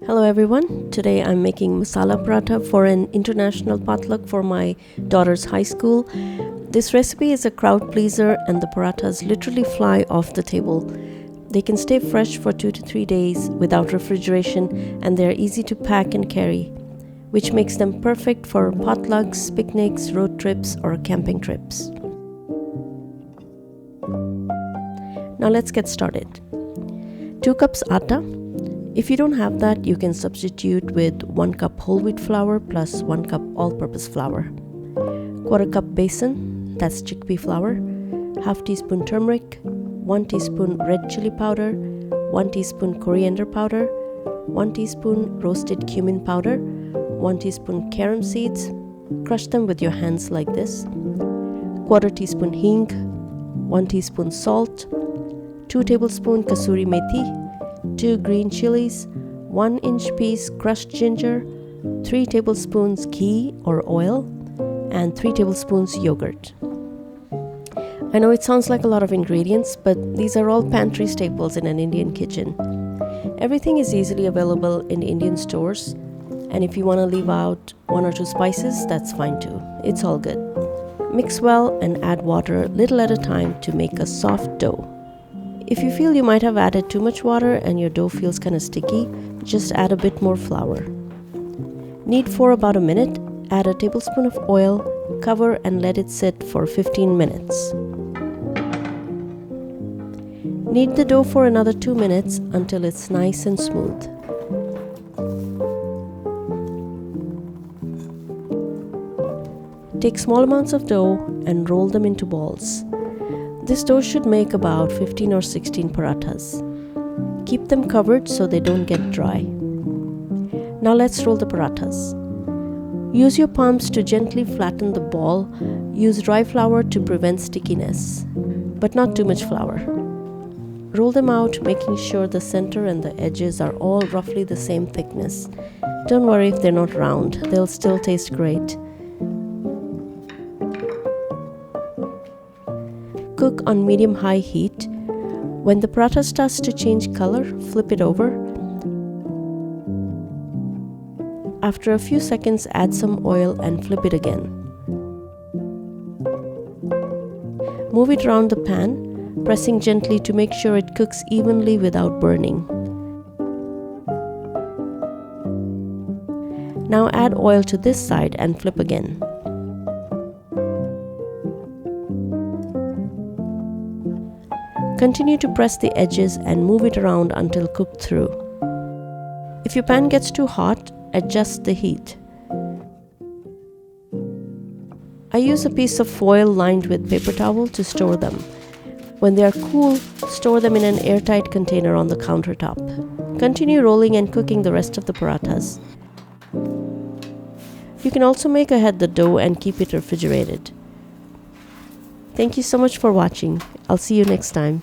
Hello everyone, today I'm making masala paratha for an international potluck for my daughter's high school. This recipe is a crowd pleaser and the parathas literally fly off the table. They can stay fresh for 2 to 3 days without refrigeration and they're easy to pack and carry, which makes them perfect for potlucks, picnics, road trips or camping trips. Now let's get started. 2 cups atta. If you don't have that, you can substitute with 1 cup whole wheat flour plus 1 cup all-purpose flour. 1/4 cup besan, that's chickpea flour, half teaspoon turmeric, 1 teaspoon red chili powder, 1 teaspoon coriander powder, 1 teaspoon roasted cumin powder, 1 teaspoon carom seeds, crush them with your hands like this, 1/4 teaspoon hing, 1 teaspoon salt, 2 tablespoons kasuri methi, 2 green chilies, 1-inch piece crushed ginger, 3 tablespoons ghee or oil, and 3 tablespoons yogurt. I know it sounds like a lot of ingredients, but these are all pantry staples in an Indian kitchen. Everything is easily available in Indian stores, and if you want to leave out 1 or 2 spices, that's fine too. It's all good. Mix well and add water little at a time to make a soft dough. If you feel you might have added too much water and your dough feels kind of sticky, just add a bit more flour. Knead for about a minute, add a tablespoon of oil, cover and let it sit for 15 minutes. Knead the dough for another 2 minutes until it's nice and smooth. Take small amounts of dough and roll them into balls. This dough should make about 15 or 16 parathas. Keep them covered so they don't get dry. Now let's roll the parathas. Use your palms to gently flatten the ball. Use dry flour to prevent stickiness, but not too much flour. Roll them out, making sure the center and the edges are all roughly the same thickness. Don't worry if they're not round, they'll still taste great. Cook on medium-high heat. When the paratha starts to change color, flip it over. After a few seconds, add some oil and flip it again. Move it around the pan, pressing gently to make sure it cooks evenly without burning. Now add oil to this side and flip again. Continue to press the edges and move it around until cooked through. If your pan gets too hot, adjust the heat. I use a piece of foil lined with paper towel to store them. When they are cool, store them in an airtight container on the countertop. Continue rolling and cooking the rest of the parathas. You can also make ahead the dough and keep it refrigerated. Thank you so much for watching. I'll see you next time.